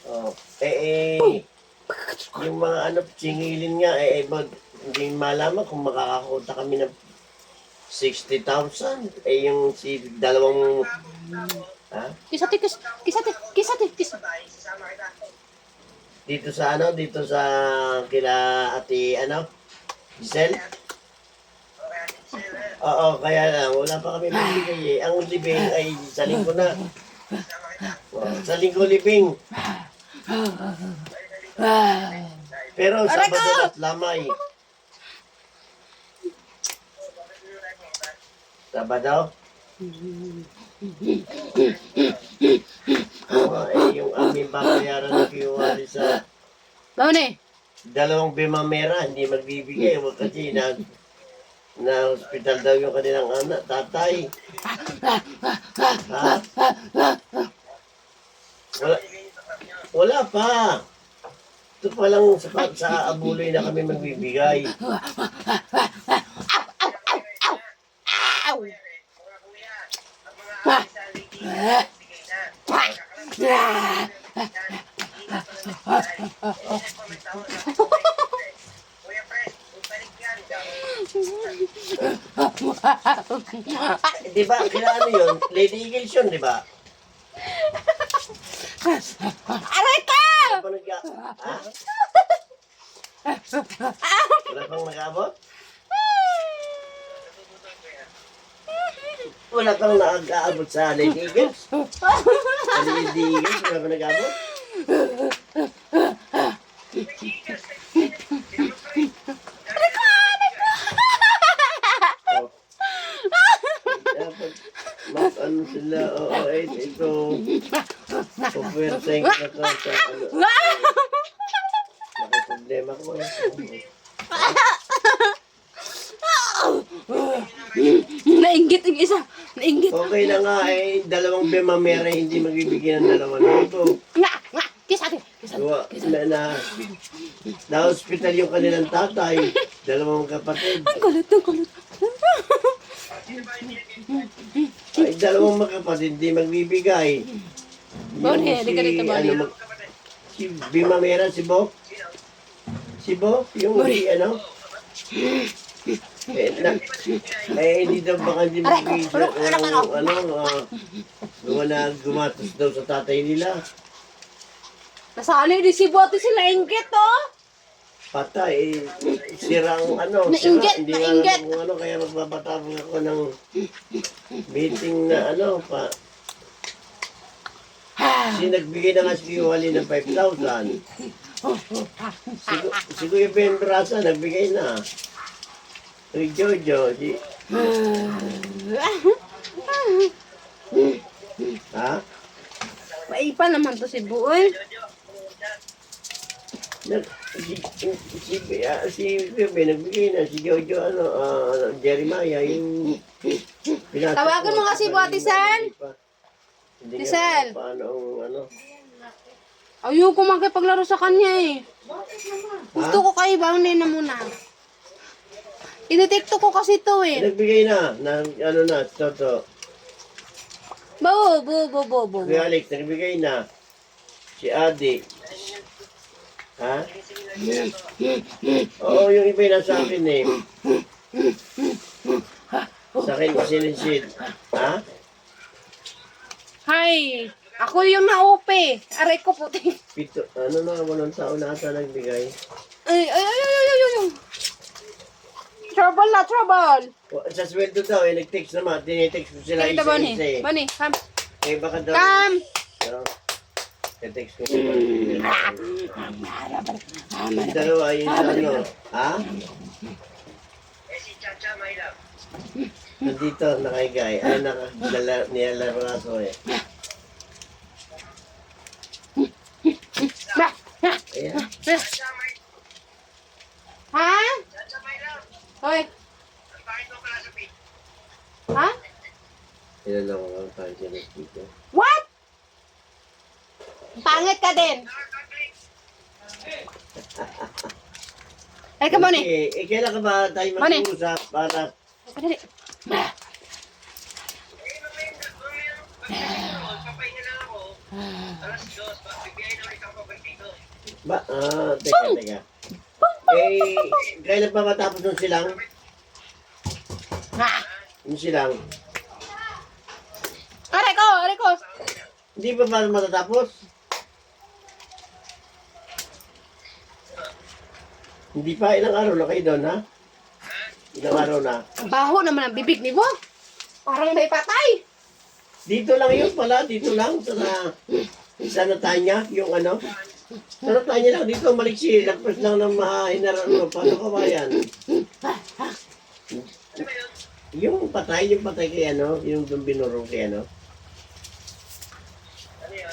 Oh, yung mga ano, singilin nga, hindi malaman kung makakakuta kami ng 60,000. Yung si dalawang, ha? Kisati. Dito sa ano, dito sa kila ati, ano, Giselle? Oo, kaya lang, wala pa kami bibigay eh. Ang libing ay sa linggo na. Oh, sa linggo libing. Pero Sabado at lamay. Sabado? Yung aming babayaran na kinuwari sa Bawani. dalawang bimamera, hindi magbibigay. Kasi na hospital daw yung kanilang anak, tatay. Ha? Wala pa. Ito pa lang sa abuloy na kami magbibigay. Di ba? Kailangan yun? Lady Eagles yun, di ba? Aray ka! Wala pa ha? Wala pang nag-abot? Wala pang nag-aabot sa Lady Eagles? Sa Lady Eagles, wala pang nag-aabot? Dapat ano sila, ito, puwerteng na to sa ano. Problema ko eh. Nainggit yung isa. Nainggit. Okay na nga dalawang bemamera hindi magbibigyan ng 2,000. Nga. Kisati. Na hospital yung kanilang tatay, dalawang kapatid. Ang kulit. Ay, dalawang magkapatid hindi magbibigay. Bawani, di ka dito, Bawani. Si Bimamera, si Bo? Si Bo? Yung ano? Hindi daw baka hindi magbibigay. Gumatos daw sa tatay nila. Nasali di si Bote sila inggit, oh. Patay, sirang ano, Nainggit, hindi nainggit. alam kung ano, kaya magbabatapos ako ng meeting na ano, kasi nagbigay na nga si Wally ng 5,000. Si Kuya Ben Brasa, nagbigay na. Si Jojo, ha? Maipa naman to si Buoy. Si Bebe, nagbigay na. Si Jojo, Jeremiah, yung Tawagan mo nga si Buati San. Hindi Sal. paano, Ayoko magkipaglaro sa kanya eh. Gusto ko kayo Bawani na muna. Ititikto ko kasi to eh. Nagbigay na, Toto. Bo. Kuya Alex, nagbigay na. Si Adi. Ha? Oo, yung iba yung nasa akin eh. Sa akin, sinisid. Ha? Hi. Ako yung naupe. Aray ko puti. Walang tao na ata nagbigay. Ay. Trouble. Sa sweldo daw, nag-text naman. Tinitext ko sila Ito Bawani. isa-isa eh. Bawani, come. Baka daw. Come. Text ko sila. Yung dalawa, yung ano. Ha? Nandito, nakaigay. Nilalaro aso eh. Ayan. Ha? Hoy. Ha? Kilala ko ang pansin dito. What? Pangit ka din. Ay, come on eh. Kailan ka ba tayo mag-uusap para... Dali. Teka. Kailan pa matapos yung silang? Ha? Yung silang? Aray ko! Hindi pa ba matatapos? Hindi pa, ilang araw na kayo doon, ha? Ilang araw na? Ang baho naman ang bibig ni Bob. Parang may patay. Dito lang yun pala, dito lang. Sa Natanya, yung ano. Sa Natanya lang, dito maliksi. Lagpas lang ng mahinaran mo. Paano ka ba yan? Yung patay kay ano, yung doon binurong kay ano.